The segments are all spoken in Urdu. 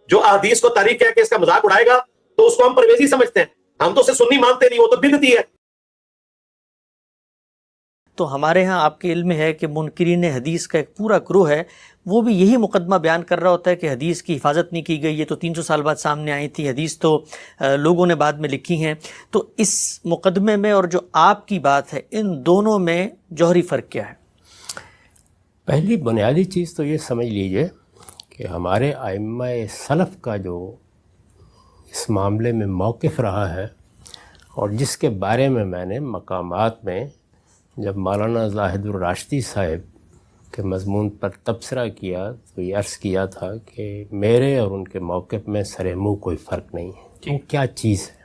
جو احادیث کو تاریخ کہہ کے اس کا مذاق اڑائے گا تو اس کو ہم پرویزی سمجھتے ہیں، ہم تو اسے سنی مانتے نہیں، وہ تو بدعتی ہے۔ تو ہمارے ہاں آپ کے علم میں ہے کہ منکرین حدیث کا ایک پورا گروہ ہے، وہ بھی یہی مقدمہ بیان کر رہا ہوتا ہے کہ حدیث کی حفاظت نہیں کی گئی، یہ تو 300 سال بعد سامنے آئی تھی، حدیث تو لوگوں نے بعد میں لکھی ہیں۔ تو اس مقدمے میں اور جو آپ کی بات ہے، ان دونوں میں جوہری فرق کیا ہے؟ پہلی بنیادی چیز تو یہ سمجھ لیجئے کہ ہمارے ائمہ سلف کا جو اس معاملے میں موقف رہا ہے، اور جس کے بارے میں میں نے مقامات میں جب مولانا زاہد الراشدی صاحب کے مضمون پر تبصرہ کیا تو یہ عرض کیا تھا کہ میرے اور ان کے موقف میں سر منہ کوئی فرق نہیں ہے۔ وہ کیا چیز ہے؟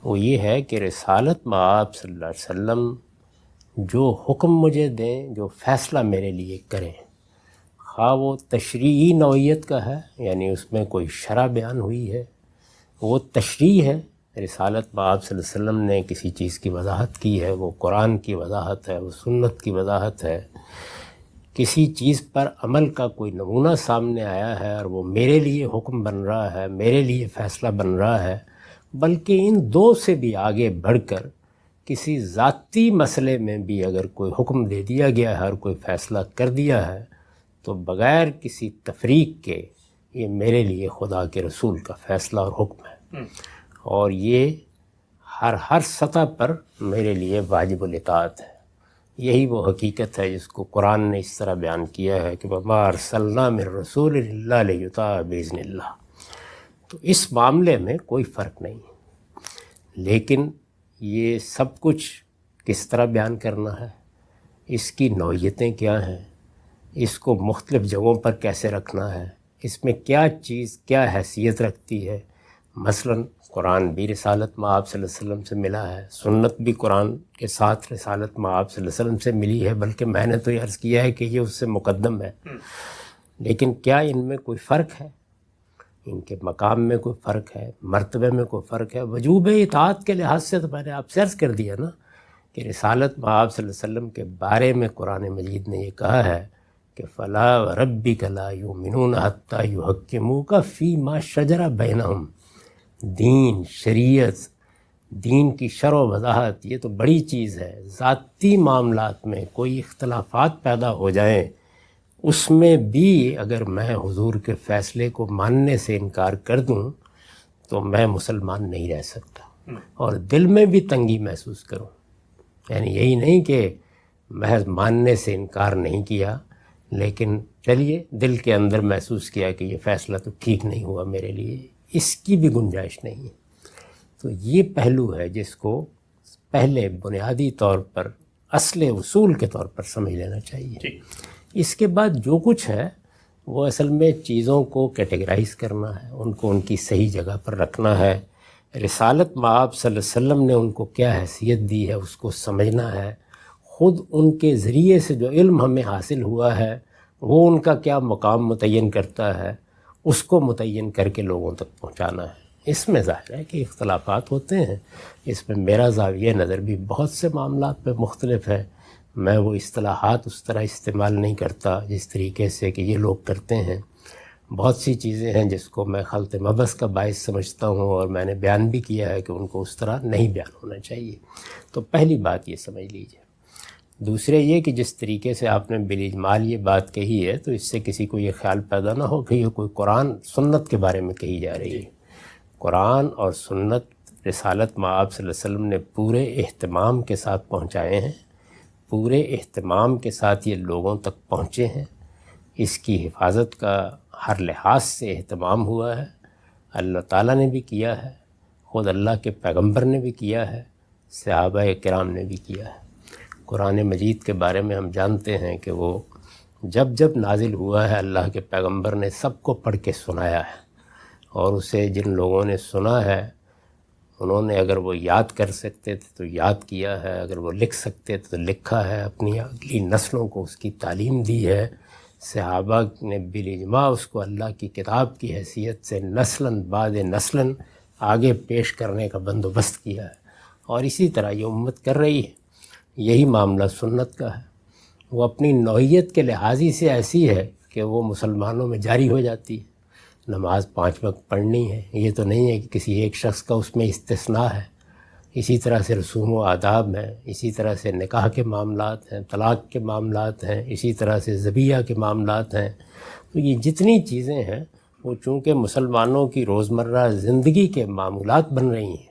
وہ یہ ہے کہ رسالت مآب صلی اللہ علیہ وسلم جو حکم مجھے دیں، جو فیصلہ میرے لیے کریں، خواہ وہ تشریعی نوعیت کا ہے، یعنی اس میں کوئی شرع بیان ہوئی ہے، وہ تشریع ہے، رسالت مآب صلی اللہ علیہ وسلم نے کسی چیز کی وضاحت کی ہے، وہ قرآن کی وضاحت ہے، وہ سنت کی وضاحت ہے، کسی چیز پر عمل کا کوئی نمونہ سامنے آیا ہے اور وہ میرے لیے حکم بن رہا ہے، میرے لیے فیصلہ بن رہا ہے، بلکہ ان دو سے بھی آگے بڑھ کر کسی ذاتی مسئلے میں بھی اگر کوئی حکم دے دیا گیا ہے اور کوئی فیصلہ کر دیا ہے تو بغیر کسی تفریق کے یہ میرے لیے خدا کے رسول کا فیصلہ اور حکم ہے، اور یہ ہر سطح پر میرے لیے واجب الاطاعت ہے۔ یہی وہ حقیقت ہے جس کو قرآن نے اس طرح بیان کیا ہے کہ وَمَا أَرْسَلْنَا مِن رَّسُولٍ إِلَّا لِيُطَاعَ بِإِذْنِ اللَّهِ۔ تو اس معاملے میں کوئی فرق نہیں ہے، لیکن یہ سب کچھ کس طرح بیان کرنا ہے، اس کی نوعیتیں کیا ہیں، اس کو مختلف جگہوں پر کیسے رکھنا ہے، اس میں کیا چیز کیا حیثیت رکھتی ہے۔ مثلاً قرآن بھی رسالت مآب صلی اللہ علیہ وسلم سے ملا ہے، سنت بھی قرآن کے ساتھ رسالت مآب صلی اللہ علیہ وسلم سے ملی ہے، بلکہ میں نے تو یہ عرض کیا ہے کہ یہ اس سے مقدم ہے، لیکن کیا ان میں کوئی فرق ہے؟ ان کے مقام میں کوئی فرق ہے، مرتبے میں کوئی فرق ہے؟ وجوب اطاعت کے لحاظ سے تو میں نے آپ سے عرض کر دیا نا کہ رسالت مآب صلی اللہ علیہ وسلم کے بارے میں قرآن مجید نے یہ کہا ہے کہ فَلَا وَرَبِّكَ لَا يُؤْمِنُونَ حَتَّى يُحَكِّمُوكَ فِي مَا شَجَرَ بَيْنَهُمْ۔ دین، شریعت، دین کی شرع و وضاحت یہ تو بڑی چیز ہے، ذاتی معاملات میں کوئی اختلافات پیدا ہو جائیں، اس میں بھی اگر میں حضور کے فیصلے کو ماننے سے انکار کر دوں تو میں مسلمان نہیں رہ سکتا، اور دل میں بھی تنگی محسوس کروں۔ یعنی یہی نہیں کہ محض ماننے سے انکار نہیں کیا، لیکن چلیے دل کے اندر محسوس کیا کہ یہ فیصلہ تو ٹھیک نہیں ہوا میرے لیے، اس کی بھی گنجائش نہیں ہے۔ تو یہ پہلو ہے جس کو پہلے بنیادی طور پر اصل اصول کے طور پر سمجھ لینا چاہیے۔ اس کے بعد جو کچھ ہے وہ اصل میں چیزوں کو کیٹیگرائز کرنا ہے، ان کو ان کی صحیح جگہ پر رکھنا ہے۔ رسالت مآب صلی اللہ علیہ وسلم نے ان کو کیا حیثیت دی ہے اس کو سمجھنا ہے، خود ان کے ذریعے سے جو علم ہمیں حاصل ہوا ہے وہ ان کا کیا مقام متعین کرتا ہے، اس کو متعین کر کے لوگوں تک پہنچانا ہے۔ اس میں ظاہر ہے کہ اختلافات ہوتے ہیں، اس میں میرا زاویہ نظر بھی بہت سے معاملات پہ مختلف ہے، میں وہ اصطلاحات اس طرح استعمال نہیں کرتا جس طریقے سے کہ یہ لوگ کرتے ہیں۔ بہت سی چیزیں ہیں جس کو میں خلط مبث کا باعث سمجھتا ہوں، اور میں نے بیان بھی کیا ہے کہ ان کو اس طرح نہیں بیان ہونا چاہیے۔ تو پہلی بات یہ سمجھ لیجیے۔ دوسرے یہ کہ جس طریقے سے آپ نے بالاجمال یہ بات کہی ہے تو اس سے کسی کو یہ خیال پیدا نہ ہو کہ یہ کوئی قرآن سنت کے بارے میں کہی جا رہی ہے۔ قرآن اور سنت رسالت مآب صلی اللہ علیہ وسلم نے پورے اہتمام کے ساتھ پہنچائے ہیں، پورے اہتمام کے ساتھ یہ لوگوں تک پہنچے ہیں، اس کی حفاظت کا ہر لحاظ سے اہتمام ہوا ہے، اللہ تعالیٰ نے بھی کیا ہے، خود اللہ کے پیغمبر نے بھی کیا ہے، صحابہ کرام نے بھی کیا ہے۔ قرآن مجید کے بارے میں ہم جانتے ہیں کہ وہ جب جب نازل ہوا ہے اللہ کے پیغمبر نے سب کو پڑھ کے سنایا ہے، اور اسے جن لوگوں نے سنا ہے انہوں نے اگر وہ یاد کر سکتے تھے تو یاد کیا ہے، اگر وہ لکھ سکتے تھے تو لکھا ہے، اپنی اگلی نسلوں کو اس کی تعلیم دی ہے۔ صحابہ نے بالاجماع اس کو اللہ کی کتاب کی حیثیت سے نسلاً بعد نسلاً آگے پیش کرنے کا بندوبست کیا ہے، اور اسی طرح یہ امت کر رہی ہے۔ یہی معاملہ سنت کا ہے، وہ اپنی نوعیت کے لحاظ ہی سے ایسی ہے کہ وہ مسلمانوں میں جاری ہو جاتی ہے۔ نماز 5 وقت پڑھنی ہے، یہ تو نہیں ہے کہ کسی ایک شخص کا اس میں استثناء ہے۔ اسی طرح سے رسوم و آداب ہیں، اسی طرح سے نکاح کے معاملات ہیں، طلاق کے معاملات ہیں، اسی طرح سے ذبیحہ کے معاملات ہیں۔ تو یہ جتنی چیزیں ہیں وہ چونکہ مسلمانوں کی روزمرہ زندگی کے معمولات بن رہی ہیں،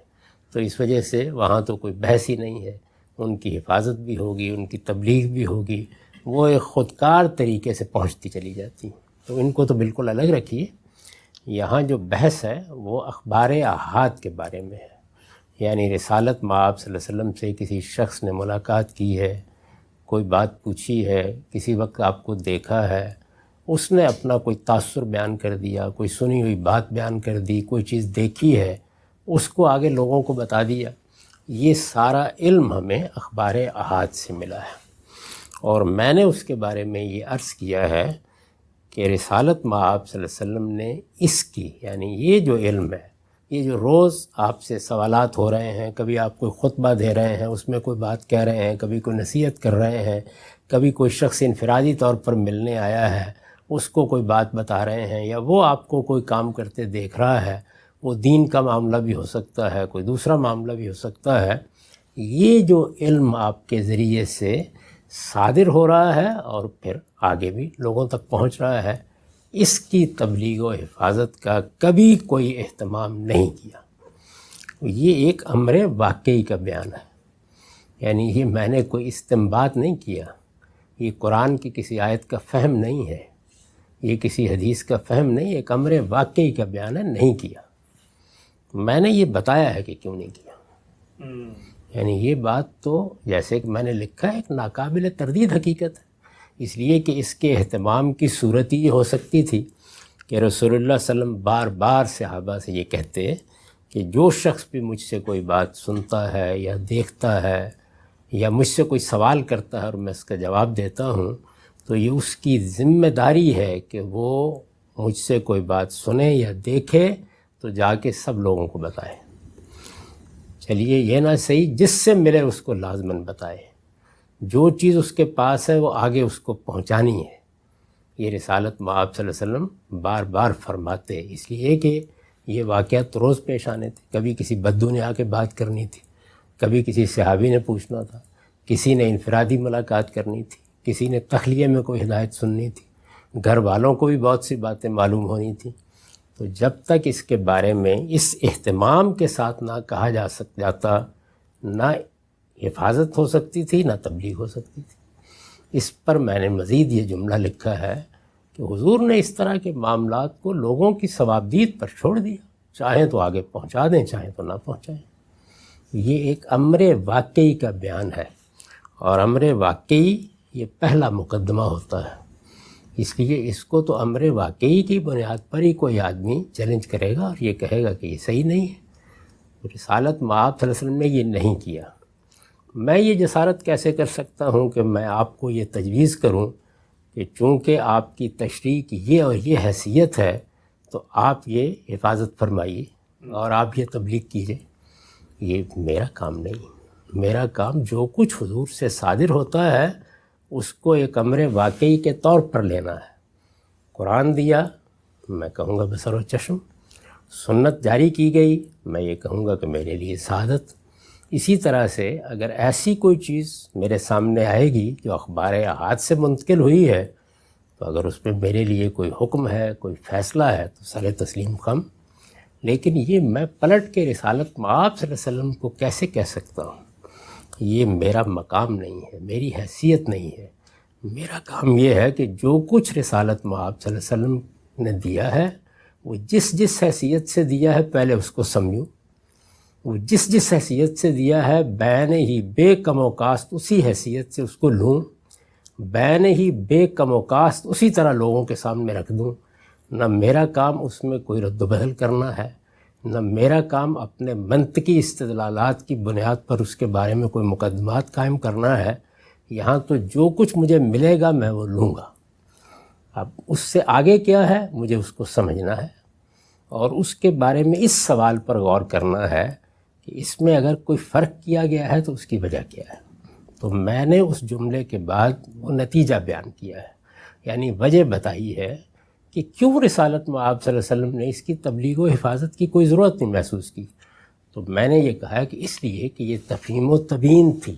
تو اس وجہ سے وہاں تو کوئی بحث ہی نہیں ہے، ان کی حفاظت بھی ہوگی، ان کی تبلیغ بھی ہوگی، وہ ایک خودکار طریقے سے پہنچتی چلی جاتی ہیں۔ تو ان کو تو بالکل الگ رکھیے۔ یہاں جو بحث ہے وہ اخبار احاد کے بارے میں ہے، یعنی رسالت مآب صلی اللہ علیہ وسلم سے کسی شخص نے ملاقات کی ہے، کوئی بات پوچھی ہے، کسی وقت آپ کو دیکھا ہے، اس نے اپنا کوئی تاثر بیان کر دیا، کوئی سنی ہوئی بات بیان کر دی، کوئی چیز دیکھی ہے، اس کو آگے لوگوں کو بتا دیا۔ یہ سارا علم ہمیں اخبار احاد سے ملا ہے، اور میں نے اس کے بارے میں یہ عرض کیا ہے کہ رسالت مآب صلی اللہ علیہ وسلم نے اس کی، یعنی یہ جو علم ہے، یہ جو روز آپ سے سوالات ہو رہے ہیں، کبھی آپ کوئی خطبہ دے رہے ہیں، اس میں کوئی بات کہہ رہے ہیں، کبھی کوئی نصیحت کر رہے ہیں، کبھی کوئی شخص انفرادی طور پر ملنے آیا ہے، اس کو کوئی بات بتا رہے ہیں، یا وہ آپ کو کوئی کام کرتے دیکھ رہا ہے، وہ دین کا معاملہ بھی ہو سکتا ہے، کوئی دوسرا معاملہ بھی ہو سکتا ہے، یہ جو علم آپ کے ذریعے سے صادر ہو رہا ہے اور پھر آگے بھی لوگوں تک پہنچ رہا ہے، اس کی تبلیغ و حفاظت کا کبھی کوئی اہتمام نہیں کیا۔ یہ ایک امر واقعی کا بیان ہے، یعنی یہ میں نے کوئی استنباط نہیں کیا، یہ قرآن کی کسی آیت کا فہم نہیں ہے، یہ کسی حدیث کا فہم نہیں، ایک امر واقعی کا بیان ہے، نہیں کیا۔ میں نے یہ بتایا ہے کہ کیوں نہیں کیا، یعنی یہ بات تو جیسے کہ میں نے لکھا ہے ایک ناقابل تردید حقیقت ہے، اس لیے کہ اس کے اہتمام کی صورت یہ ہو سکتی تھی کہ رسول اللہ صلی اللہ علیہ وسلم بار بار صحابہ سے یہ کہتے کہ جو شخص بھی مجھ سے کوئی بات سنتا ہے یا دیکھتا ہے یا مجھ سے کوئی سوال کرتا ہے اور میں اس کا جواب دیتا ہوں، تو یہ اس کی ذمہ داری ہے کہ وہ مجھ سے کوئی بات سنے یا دیکھے تو جا کے سب لوگوں کو بتائے۔ چلیے یہ نہ صحیح، جس سے ملے اس کو لازماً بتائے، جو چیز اس کے پاس ہے وہ آگے اس کو پہنچانی ہے۔ یہ رسالت مآب صلی اللہ علیہ وسلم بار بار فرماتے، اس لیے کہ یہ واقعات روز پیش آنے تھے، کبھی کسی بدو نے آ کے بات کرنی تھی، کبھی کسی صحابی نے پوچھنا تھا، کسی نے انفرادی ملاقات کرنی تھی، کسی نے تخلیہ میں کوئی ہدایت سننی تھی، گھر والوں کو بھی بہت سی باتیں معلوم ہونی تھیں۔ تو جب تک اس کے بارے میں اس اہتمام کے ساتھ نہ کہا جاتا، نہ حفاظت ہو سکتی تھی، نہ تبلیغ ہو سکتی تھی۔ اس پر میں نے مزید یہ جملہ لکھا ہے کہ حضور نے اس طرح کے معاملات کو لوگوں کی ثوابدید پر چھوڑ دیا، چاہیں تو آگے پہنچا دیں، چاہیں تو نہ پہنچائیں۔ یہ ایک امر واقعی کا بیان ہے، اور امر واقعی یہ پہلا مقدمہ ہوتا ہے، اس لیے اس کو تو امر واقعی کی بنیاد پر ہی کوئی آدمی چیلنج کرے گا اور یہ کہے گا کہ یہ صحیح نہیں ہے۔ رسالت مآب صلی اللہ علیہ وسلم نے یہ نہیں کیا۔ میں یہ جسارت کیسے کر سکتا ہوں کہ میں آپ کو یہ تجویز کروں کہ چونکہ آپ کی تشریح کی یہ اور یہ حیثیت ہے تو آپ یہ حفاظت فرمائیے اور آپ یہ تبلیغ کیجیے۔ یہ میرا کام نہیں، میرا کام جو کچھ حضور سے صادر ہوتا ہے اس کو ایک امر واقعی کے طور پر لینا ہے۔ قرآن دیا، میں کہوں گا بصر و چشم، سنت جاری کی گئی، میں یہ کہوں گا کہ میرے لیے سعادت۔ اسی طرح سے اگر ایسی کوئی چیز میرے سامنے آئے گی جو اخبار احاد سے منتقل ہوئی ہے، تو اگر اس میں میرے لیے کوئی حکم ہے، کوئی فیصلہ ہے تو سر تسلیم خم، لیکن یہ میں پلٹ کے رسالت مآب صلی اللہ علیہ وسلم کو کیسے کہہ سکتا ہوں؟ یہ میرا مقام نہیں ہے، میری حیثیت نہیں ہے۔ میرا کام یہ ہے کہ جو کچھ رسالت مآب صلی اللہ علیہ وسلم نے دیا ہے وہ جس حیثیت سے دیا ہے پہلے اس کو سمجھوں، وہ جس حیثیت سے دیا ہے بین ہی بے کم و کاست اسی حیثیت سے اس کو لوں، بین ہی بے کم و کاست اسی طرح لوگوں کے سامنے رکھ دوں۔ نہ میرا کام اس میں کوئی رد و بدل کرنا ہے، نہ میرا کام اپنے منطقی استدلالات کی بنیاد پر اس کے بارے میں کوئی مقدمات قائم کرنا ہے۔ یہاں تو جو کچھ مجھے ملے گا میں وہ لوں گا۔ اب اس سے آگے کیا ہے مجھے اس کو سمجھنا ہے، اور اس کے بارے میں اس سوال پر غور کرنا ہے کہ اس میں اگر کوئی فرق کیا گیا ہے تو اس کی وجہ کیا ہے۔ تو میں نے اس جملے کے بعد وہ نتیجہ بیان کیا ہے، یعنی وجہ بتائی ہے کہ کیوں رسالت میں آپ صلی اللہ علیہ وسلم نے اس کی تبلیغ و حفاظت کی کوئی ضرورت نہیں محسوس کی، تو میں نے یہ کہا کہ اس لیے کہ یہ تفہیم و تبیین تھی،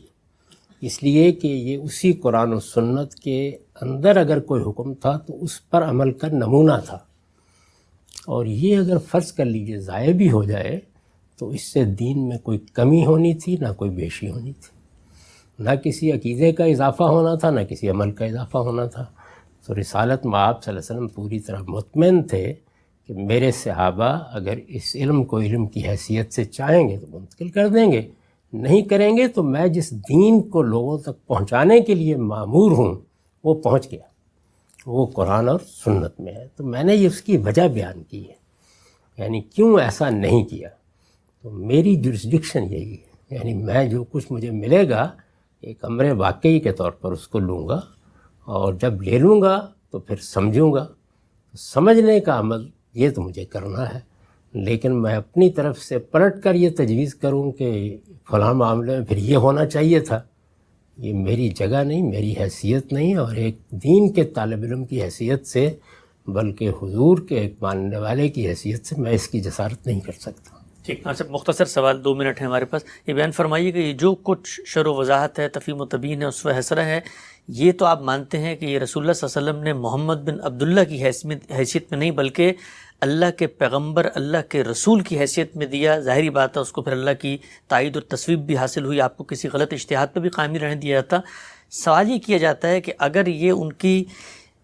اس لیے کہ یہ اسی قرآن و سنت کے اندر اگر کوئی حکم تھا تو اس پر عمل کا نمونہ تھا، اور یہ اگر فرض کر لیجئے ضائع بھی ہو جائے تو اس سے دین میں کوئی کمی ہونی تھی نہ کوئی بیشی ہونی تھی، نہ کسی عقیدے کا اضافہ ہونا تھا نہ کسی عمل کا اضافہ ہونا تھا۔ تو رسالت میں آپ صلی اللہ علیہ وسلم پوری طرح مطمئن تھے کہ میرے صحابہ اگر اس علم کو علم کی حیثیت سے چاہیں گے تو منتقل کر دیں گے، نہیں کریں گے تو میں جس دین کو لوگوں تک پہنچانے کے لیے مامور ہوں وہ پہنچ گیا، وہ قرآن اور سنت میں ہے۔ تو میں نے یہ اس کی وجہ بیان کی ہے، یعنی کیوں ایسا نہیں کیا۔ تو میری جورسڈکشن یہی ہے، یعنی میں جو کچھ مجھے ملے گا ایک امر واقعی کے طور پر اس کو لوں گا، اور جب لے لوں گا تو پھر سمجھوں گا، سمجھنے کا عمل یہ تو مجھے کرنا ہے، لیکن میں اپنی طرف سے پلٹ کر یہ تجویز کروں کہ فلاں معاملے میں پھر یہ ہونا چاہیے تھا، یہ میری جگہ نہیں، میری حیثیت نہیں، اور ایک دین کے طالب علم کی حیثیت سے بلکہ حضور کے ایک ماننے والے کی حیثیت سے میں اس کی جسارت نہیں کر سکتا۔ ٹھیک، صرف مختصر سوال 2 منٹ ہے ہمارے پاس، یہ بیان فرمائیے کہ یہ جو کچھ شرح و وضاحت ہے، تفہیم و تبیین ہے، اسوہ حسنہ ہے، یہ تو آپ مانتے ہیں کہ یہ رسول اللہ صلی اللہ علیہ وسلم نے محمد بن عبداللہ کی حیثیت میں نہیں بلکہ اللہ کے پیغمبر، اللہ کے رسول کی حیثیت میں دیا، ظاہری بات ہے اس کو پھر اللہ کی تائید اور تصویب بھی حاصل ہوئی، آپ کو کسی غلط اجتہاد پہ بھی قائم نہیں رہنے دیا جاتا۔ سوال یہ کیا جاتا ہے کہ اگر یہ ان کی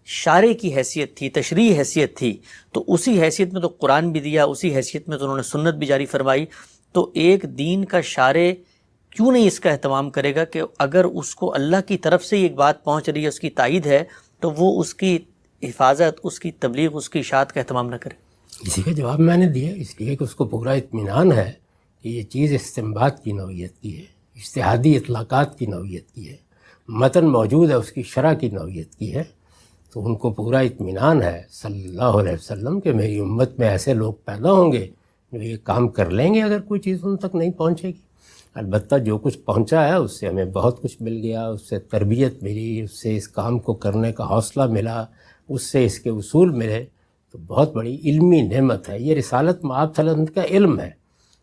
شارع کی حیثیت تھی، تشریح حیثیت تھی، تو اسی حیثیت میں تو قرآن بھی دیا، اسی حیثیت میں تو انہوں نے سنت بھی جاری فرمائی، تو ایک دین کا شارع کیوں نہیں اس کا اہتمام کرے گا کہ اگر اس کو اللہ کی طرف سے ایک بات پہنچ رہی ہے، اس کی تائید ہے، تو وہ اس کی حفاظت، اس کی تبلیغ، اس کی اشاعت کا اہتمام نہ کرے؟ اسی کا جواب میں نے دیا، اس لیے کہ اس کو پورا اطمینان ہے کہ یہ چیز استنباط کی نوعیت کی ہے، اجتہادی اطلاقات کی نوعیت کی ہے، متن موجود ہے اس کی شرح کی نوعیت کی ہے، تو ان کو پورا اطمینان ہے صلی اللہ علیہ وسلم کہ میری امت میں ایسے لوگ پیدا ہوں گے جو یہ کام کر لیں گے اگر کوئی چیز ان تک نہیں پہنچے گی۔ البتہ جو کچھ پہنچا ہے اس سے ہمیں بہت کچھ مل گیا، اس سے تربیت ملی، اس سے اس کام کو کرنے کا حوصلہ ملا، اس سے اس کے اصول ملے، تو بہت بڑی علمی نعمت ہے۔ یہ رسالت مآب صلی اللہ علیہ وسلم کا علم ہے،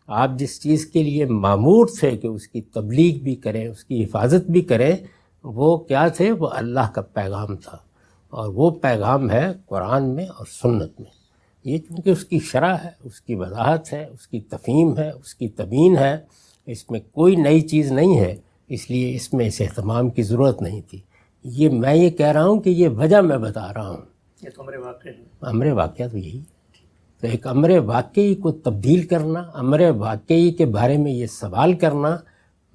آپ جس چیز کے لیے مامور تھے کہ اس کی تبلیغ بھی کریں، اس کی حفاظت بھی کریں، وہ کیا تھے؟ وہ اللہ کا پیغام تھا، اور وہ پیغام ہے قرآن میں اور سنت میں۔ یہ چونکہ اس کی شرح ہے، اس کی وضاحت ہے، اس کی تفہیم ہے، اس کی تبیین ہے، اس میں کوئی نئی چیز نہیں ہے، اس لیے اس میں اس اہتمام کی ضرورت نہیں تھی۔ یہ میں یہ کہہ رہا ہوں کہ یہ وجہ میں بتا رہا ہوں، یہ تو امر واقع ہے۔ امر واقعہ تو یہی، تو ایک امر واقعی کو تبدیل کرنا، امر واقعی کے بارے میں یہ سوال کرنا،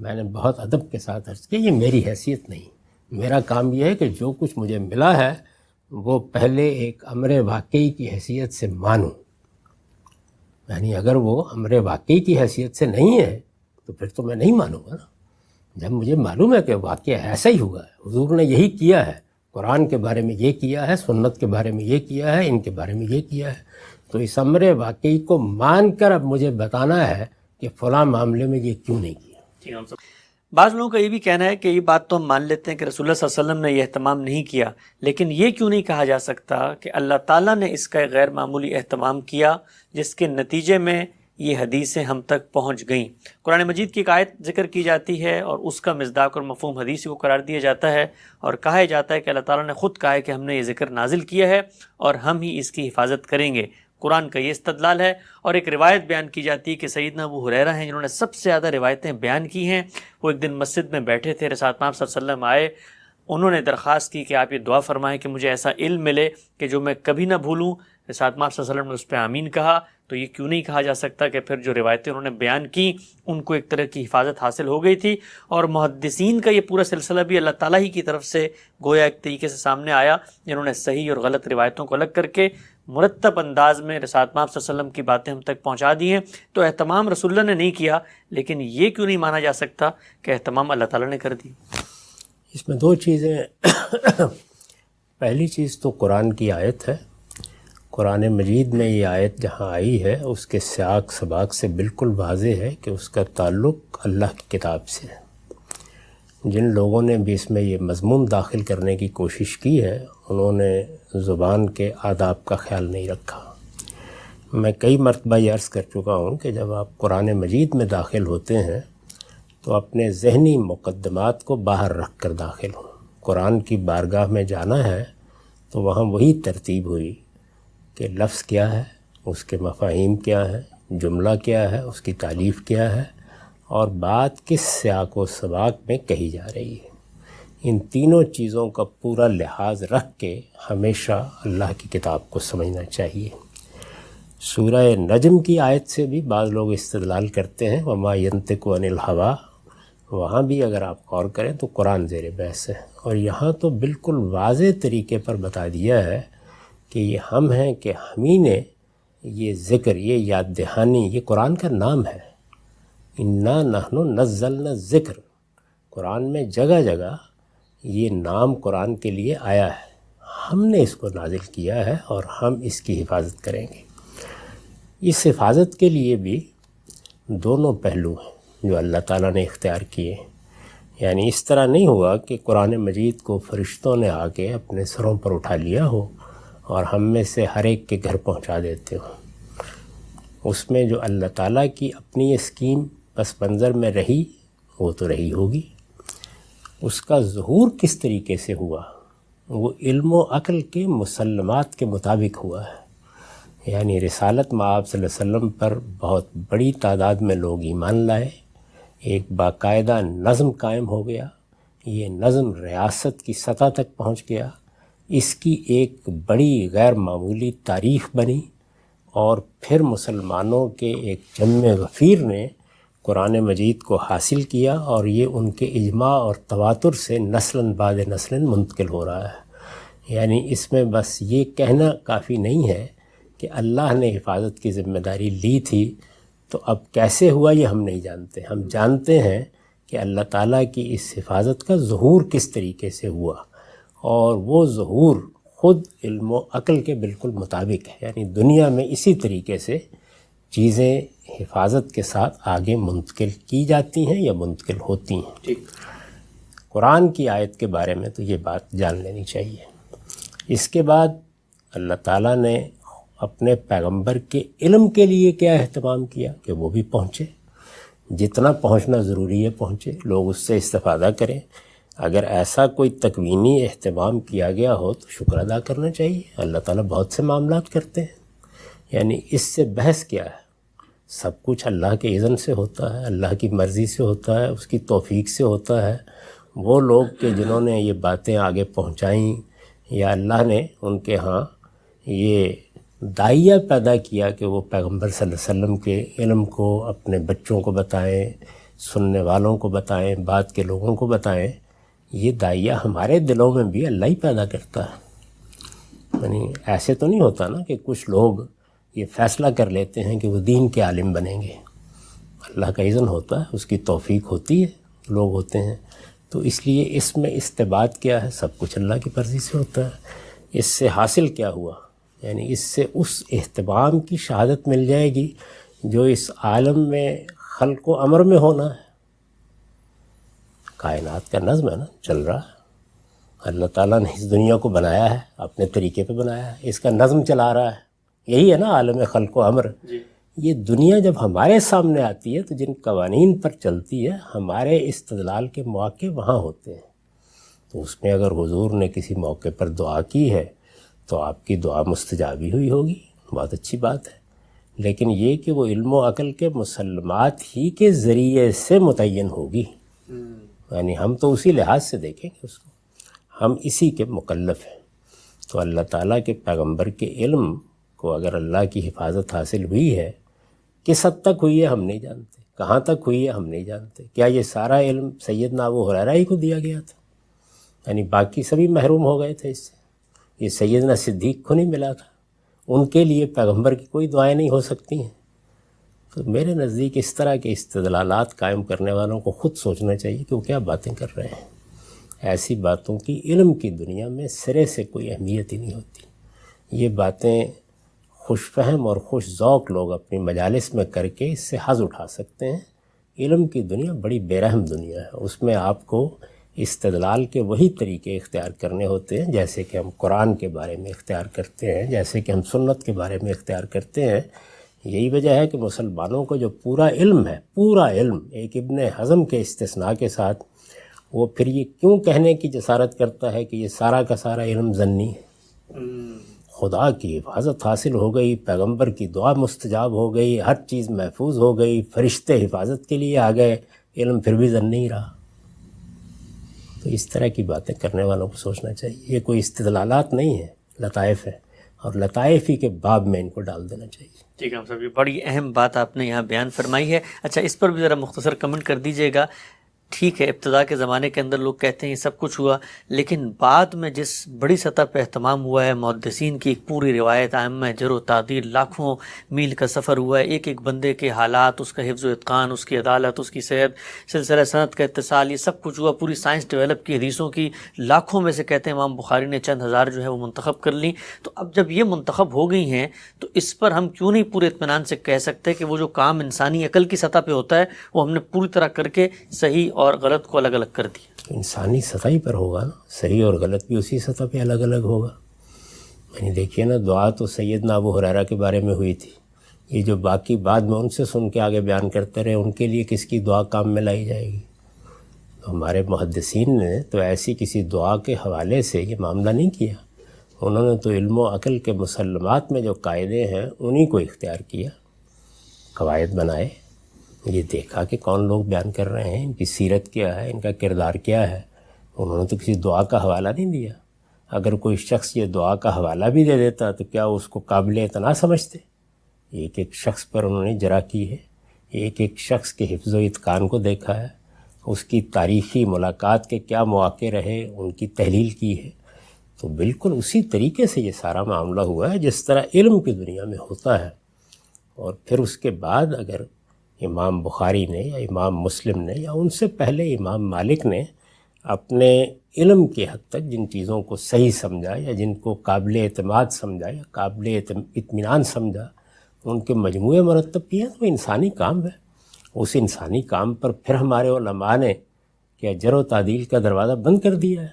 میں نے بہت ادب کے ساتھ عرض کیا، یہ میری حیثیت نہیں، میرا کام یہ ہے کہ جو کچھ مجھے ملا ہے وہ پہلے ایک امر واقعی کی حیثیت سے مانوں، یعنی اگر وہ امر واقعی کی حیثیت سے نہیں ہے تو پھر تو میں نہیں مانوں گا نا۔ جب مجھے معلوم ہے کہ واقعہ ایسا ہی ہوا ہے، حضور نے یہی کیا ہے، قرآن کے بارے میں یہ کیا ہے، سنت کے بارے میں یہ کیا ہے، ان کے بارے میں یہ کیا ہے، تو اس امر واقعی کو مان کر اب مجھے بتانا ہے کہ فلاں معاملے میں یہ کیوں نہیں کیا۔ بعض لوگوں کا یہ بھی کہنا ہے کہ یہ بات تو ہم مان لیتے ہیں کہ رسول اللہ صلی اللہ علیہ وسلم نے یہ اہتمام نہیں کیا، لیکن یہ کیوں نہیں کہا جا سکتا کہ اللہ تعالیٰ نے اس کا ایک غیر معمولی اہتمام کیا جس کے نتیجے میں یہ حدیثیں ہم تک پہنچ گئیں۔ قرآن مجید کی ایک آیت ذکر کی جاتی ہے اور اس کا مصداق اور مفہوم حدیث کو قرار دیا جاتا ہے، اور کہا جاتا ہے کہ اللہ تعالیٰ نے خود کہا ہے کہ ہم نے یہ ذکر نازل کیا ہے اور ہم ہی اس کی حفاظت کریں گے۔ قرآن کا یہ استدلال ہے، اور ایک روایت بیان کی جاتی ہے کہ سیدنا ابو ہریرہ ہیں جنہوں نے سب سے زیادہ روایتیں بیان کی ہیں۔ وہ ایک دن مسجد میں بیٹھے تھے، رسول اللہ صلی اللہ علیہ وسلم آئے، انہوں نے درخواست کی کہ آپ یہ دعا فرمائیں کہ مجھے ایسا علم ملے کہ جو میں کبھی نہ بھولوں۔ رسول اللہ صلی اللہ علیہ وسلم نے اس پہ آمین کہا۔ تو یہ کیوں نہیں کہا جا سکتا کہ پھر جو روایتیں انہوں نے بیان کی ان کو ایک طرح کی حفاظت حاصل ہو گئی تھی، اور محدثین کا یہ پورا سلسلہ بھی اللہ تعالیٰ ہی کی طرف سے گویا ایک طریقے سے سامنے آیا، جنہوں نے صحیح اور غلط روایتوں کو الگ کر کے مرتب انداز میں رسول اللہ صلی اللہ علیہ وسلم کی باتیں ہم تک پہنچا دی ہیں۔ تو اہتمام رسول اللہ نے نہیں کیا، لیکن یہ کیوں نہیں مانا جا سکتا کہ اہتمام اللہ تعالیٰ نے کر دی؟ اس میں دو چیزیں، پہلی چیز تو قرآن کی آیت ہے، قرآن مجید میں یہ آیت جہاں آئی ہے اس کے سیاق سباق سے بالکل واضح ہے کہ اس کا تعلق اللہ کی کتاب سے ہے۔ جن لوگوں نے بھی اس میں یہ مضمون داخل کرنے کی کوشش کی ہے انہوں نے زبان کے آداب کا خیال نہیں رکھا۔ میں کئی مرتبہ یہ عرض کر چکا ہوں کہ جب آپ قرآن مجید میں داخل ہوتے ہیں تو اپنے ذہنی مقدمات کو باہر رکھ کر داخل ہوں۔ قرآن کی بارگاہ میں جانا ہے تو وہاں وہی ترتیب ہوئی کہ لفظ کیا ہے، اس کے مفاہیم کیا ہیں، جملہ کیا ہے، اس کی تعلیف کیا ہے، اور بات کس سیاق و سباق میں کہی جا رہی ہے۔ ان تینوں چیزوں کا پورا لحاظ رکھ کے ہمیشہ اللہ کی کتاب کو سمجھنا چاہیے۔ سورہ نجم کی آیت سے بھی بعض لوگ استدلال کرتے ہیں وما ینطق عن الہوا، وہاں بھی اگر آپ غور کریں تو قرآن زیر بحث ہے، اور یہاں تو بالکل واضح طریقے پر بتا دیا ہے کہ یہ ہم ہیں کہ ہمیں نے یہ ذکر، یہ یاد دہانی، یہ قرآن کا نام ہے۔ انا نحن نزلنا الذکر، قرآن میں جگہ جگہ یہ نام قرآن کے لیے آیا ہے، ہم نے اس کو نازل کیا ہے اور ہم اس کی حفاظت کریں گے۔ اس حفاظت کے لیے بھی دونوں پہلو ہیں جو اللہ تعالیٰ نے اختیار کیے، یعنی اس طرح نہیں ہوا کہ قرآن مجید کو فرشتوں نے آ کے اپنے سروں پر اٹھا لیا ہو اور ہم میں سے ہر ایک کے گھر پہنچا دیتے ہو۔ اس میں جو اللہ تعالیٰ کی اپنی اسکیم پس منظر میں رہی وہ تو رہی ہوگی، اس کا ظہور کس طریقے سے ہوا وہ علم و عقل کے مسلمات کے مطابق ہوا ہے، یعنی رسالت مآب صلی اللہ علیہ وسلم پر بہت بڑی تعداد میں لوگ ایمان لائے، ایک باقاعدہ نظم قائم ہو گیا، یہ نظم ریاست کی سطح تک پہنچ گیا، اس کی ایک بڑی غیر معمولی تاریخ بنی، اور پھر مسلمانوں کے ایک جمع غفیر نے قرآن مجید کو حاصل کیا، اور یہ ان کے اجماع اور تواتر سے نسلاً بعد نسلاً منتقل ہو رہا ہے۔ یعنی اس میں بس یہ کہنا کافی نہیں ہے کہ اللہ نے حفاظت کی ذمہ داری لی تھی تو اب کیسے ہوا یہ ہم نہیں جانتے، ہم جانتے ہیں کہ اللہ تعالیٰ کی اس حفاظت کا ظہور کس طریقے سے ہوا، اور وہ ظہور خود علم و عقل کے بالکل مطابق ہے، یعنی دنیا میں اسی طریقے سے چیزیں حفاظت کے ساتھ آگے منتقل کی جاتی ہیں یا منتقل ہوتی ہیں۔ قرآن کی آیت کے بارے میں تو یہ بات جان لینی چاہیے۔ اس کے بعد اللہ تعالیٰ نے اپنے پیغمبر کے علم کے لیے کیا اہتمام کیا کہ وہ بھی پہنچے، جتنا پہنچنا ضروری ہے پہنچے، لوگ اس سے استفادہ کریں۔ اگر ایسا کوئی تکوینی اہتمام کیا گیا ہو تو شکر ادا کرنا چاہیے، اللہ تعالیٰ بہت سے معاملات کرتے ہیں، یعنی اس سے بحث کیا ہے، سب کچھ اللہ کے اذن سے ہوتا ہے، اللہ کی مرضی سے ہوتا ہے، اس کی توفیق سے ہوتا ہے۔ وہ لوگ کہ جنہوں نے یہ باتیں آگے پہنچائیں یا اللہ نے ان کے ہاں یہ داعیہ پیدا کیا کہ وہ پیغمبر صلی اللہ علیہ وسلم کے علم کو اپنے بچوں کو بتائیں، سننے والوں کو بتائیں، بعد کے لوگوں کو بتائیں، یہ داعیہ ہمارے دلوں میں بھی اللہ ہی پیدا کرتا ہے۔ یعنی ایسے تو نہیں ہوتا نا کہ کچھ لوگ یہ فیصلہ کر لیتے ہیں کہ وہ دین کے عالم بنیں گے، اللہ کا اذن ہوتا ہے، اس کی توفیق ہوتی ہے، لوگ ہوتے ہیں۔ تو اس لیے اس میں استباط کیا ہے، سب کچھ اللہ کی مرضی سے ہوتا ہے۔ اس سے حاصل کیا ہوا، یعنی اس سے اس اہتمام کی شہادت مل جائے گی جو اس عالم میں خلق و امر میں ہونا ہے۔ کائنات کا نظم ہے نا، چل رہا ہے، اللہ تعالیٰ نے اس دنیا کو بنایا ہے، اپنے طریقے پہ بنایا ہے، اس کا نظم چلا رہا ہے، یہی ہے نا عالم خلق و امر۔ یہ دنیا جب ہمارے سامنے آتی ہے تو جن قوانین پر چلتی ہے ہمارے استدلال کے مواقع وہاں ہوتے ہیں، تو اس میں اگر حضور نے کسی موقع پر دعا کی ہے تو آپ کی دعا مستجاب ہی ہوئی ہوگی، بہت اچھی بات ہے۔ لیکن یہ کہ وہ علم و عقل کے مسلمات ہی کے ذریعے سے متعین ہوگی، یعنی ہم تو اسی لحاظ سے دیکھیں گے اس کو، ہم اسی کے مکلف ہیں۔ تو اللہ تعالیٰ کے پیغمبر کے علم کو اگر اللہ کی حفاظت حاصل ہوئی ہے، کس حد تک ہوئی ہے ہم نہیں جانتے، کہاں تک ہوئی ہے ہم نہیں جانتے۔ کیا یہ سارا علم سیدنا ابو ہریرہ ہی کو دیا گیا تھا؟ یعنی باقی سبھی محروم ہو گئے تھے اس سے، یہ سیدنا صدیق کو نہیں ملا تھا، ان کے لیے پیغمبر کی کوئی دعائیں نہیں ہو سکتی ہیں؟ تو میرے نزدیک اس طرح کے استدلالات قائم کرنے والوں کو خود سوچنا چاہیے کہ وہ کیا باتیں کر رہے ہیں۔ ایسی باتوں کی علم کی دنیا میں سرے سے کوئی اہمیت ہی نہیں ہوتی۔ یہ باتیں خوش فہم اور خوش ذوق لوگ اپنی مجالس میں کر کے اس سے حظ اٹھا سکتے ہیں، علم کی دنیا بڑی بے رحم دنیا ہے. اس میں آپ کو استدلال کے وہی طریقے اختیار کرنے ہوتے ہیں جیسے کہ ہم قرآن کے بارے میں اختیار کرتے ہیں, جیسے کہ ہم سنت کے بارے میں اختیار کرتے ہیں. یہی وجہ ہے کہ مسلمانوں کو جو پورا علم ہے, پورا علم ایک ابن حزم کے استثناء کے ساتھ, وہ پھر یہ کیوں کہنے کی جسارت کرتا ہے کہ یہ سارا کا سارا علم ظنی ہے. خدا کی حفاظت حاصل ہو گئی, پیغمبر کی دعا مستجاب ہو گئی, ہر چیز محفوظ ہو گئی, فرشتے حفاظت کے لیے آ گئے, علم پھر بھی ظن نہیں رہا. تو اس طرح کی باتیں کرنے والوں کو سوچنا چاہیے. یہ کوئی استدلالات نہیں ہیں, لطائف ہیں, اور لطائف ہی کے باب میں ان کو ڈال دینا چاہیے. ٹھیک ہے صاحب, یہ بڑی اہم بات آپ نے یہاں بیان فرمائی ہے. اچھا, اس پر بھی ذرا مختصر کمنٹ کر دیجیے گا. ٹھیک ہے, ابتدا کے زمانے کے اندر لوگ کہتے ہیں یہ سب کچھ ہوا, لیکن بعد میں جس بڑی سطح پہ اہتمام ہوا ہے, محدثین کی ایک پوری روایت, ائمہ جرح و تعدیل, لاکھوں میل کا سفر ہوا ہے, ایک ایک بندے کے حالات, اس کا حفظ و اتقان, اس کی عدالت, اس کی صحت, سلسلہ سند کا اتصال, یہ سب کچھ ہوا. پوری سائنس ڈیولپ کی, حدیثوں کی لاکھوں میں سے کہتے ہیں امام بخاری نے چند ہزار جو ہے وہ منتخب کر لیں. تو اب جب یہ منتخب ہو گئی ہیں تو اس پر ہم کیوں نہیں پورے اطمینان سے کہہ سکتے کہ وہ جو کام انسانی عقل کی سطح پہ ہوتا ہے وہ ہم نے پوری طرح کر کے صحیح اور غلط کو الگ الگ کر دیا. انسانی سطح ہی پر ہوگا نا, صحیح اور غلط بھی اسی سطح پہ الگ الگ ہوگا. یعنی دیکھیے نا, دعا تو سیدنا ابو ہریرہ کے بارے میں ہوئی تھی. یہ جو باقی بعد میں ان سے سن کے آگے بیان کرتے رہے, ان کے لیے کس کی دعا کام میں لائی جائے گی؟ تو ہمارے محدثین نے تو ایسی کسی دعا کے حوالے سے یہ معاملہ نہیں کیا. انہوں نے تو علم و عقل کے مسلمات میں جو قاعدے ہیں انہی کو اختیار کیا, قواعد بنائے, یہ دیکھا کہ کون لوگ بیان کر رہے ہیں, ان کی سیرت کیا ہے, ان کا کردار کیا ہے. انہوں نے تو کسی دعا کا حوالہ نہیں دیا. اگر کوئی شخص یہ دعا کا حوالہ بھی دے دیتا تو کیا اس کو قابل اعتنا سمجھتے؟ ایک ایک شخص پر انہوں نے جرح کی ہے, ایک ایک شخص کے حفظ و اتقان کو دیکھا ہے, اس کی تاریخی ملاقات کے کیا مواقع رہے ان کی تحلیل کی ہے. تو بالکل اسی طریقے سے یہ سارا معاملہ ہوا ہے جس طرح علم کی دنیا میں ہوتا ہے. اور پھر اس کے بعد اگر امام بخاری نے یا امام مسلم نے یا ان سے پہلے امام مالک نے اپنے علم کی حد تک جن چیزوں کو صحیح سمجھا یا جن کو قابل اعتماد سمجھا یا قابل اطمینان سمجھا, ان کے مجموعے مرتب کیے, تو انسانی کام ہے. اس انسانی کام پر پھر ہمارے علماء نے کیا جرح و تعدیل کا دروازہ بند کر دیا ہے؟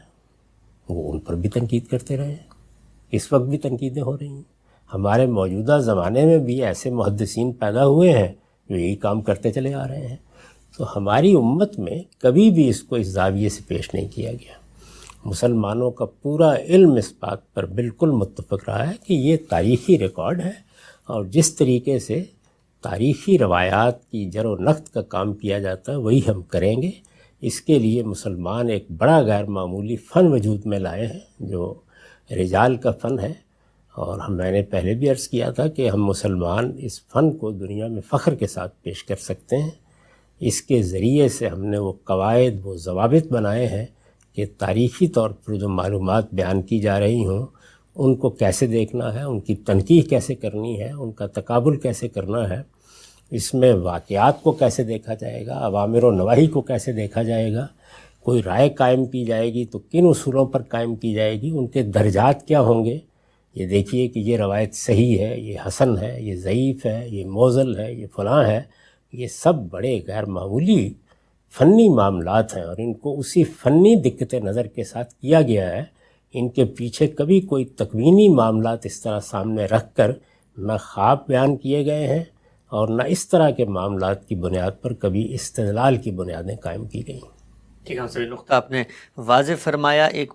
وہ ان پر بھی تنقید کرتے رہے ہیں, اس وقت بھی تنقیدیں ہو رہی ہیں. ہمارے موجودہ زمانے میں بھی ایسے محدثین پیدا ہوئے ہیں جو یہی کام کرتے چلے آ رہے ہیں. تو ہماری امت میں کبھی بھی اس کو اس زاویے سے پیش نہیں کیا گیا. مسلمانوں کا پورا علم اس بات پر بالکل متفق رہا ہے کہ یہ تاریخی ریکارڈ ہے, اور جس طریقے سے تاریخی روایات کی جر و نقد کا کام کیا جاتا ہے وہی ہم کریں گے. اس کے لیے مسلمان ایک بڑا غیر معمولی فن وجود میں لائے ہیں جو رجال کا فن ہے. اور میں نے پہلے بھی عرض کیا تھا کہ ہم مسلمان اس فن کو دنیا میں فخر کے ساتھ پیش کر سکتے ہیں. اس کے ذریعے سے ہم نے وہ قواعد, وہ ضوابط بنائے ہیں کہ تاریخی طور پر جو معلومات بیان کی جا رہی ہوں ان کو کیسے دیکھنا ہے, ان کی تنقیح کیسے کرنی ہے, ان کا تقابل کیسے کرنا ہے, اس میں واقعات کو کیسے دیکھا جائے گا, اوامر و نواہی کو کیسے دیکھا جائے گا, کوئی رائے قائم کی جائے گی تو کن اصولوں پر قائم کی جائے گی, ان کے درجات کیا ہوں گے. یہ دیکھیے کہ یہ روایت صحیح ہے, یہ حسن ہے, یہ ضعیف ہے, یہ موزل ہے, یہ فلاں ہے. یہ سب بڑے غیر معمولی فنی معاملات ہیں, اور ان کو اسی فنی دقت نظر کے ساتھ کیا گیا ہے. ان کے پیچھے کبھی کوئی تکوینی معاملات اس طرح سامنے رکھ کر نہ خواب بیان کیے گئے ہیں, اور نہ اس طرح کے معاملات کی بنیاد پر کبھی استدلال کی بنیادیں قائم کی گئیں. ٹھیک ہے, سبھی نقطہ آپ نے واضح فرمایا. ایک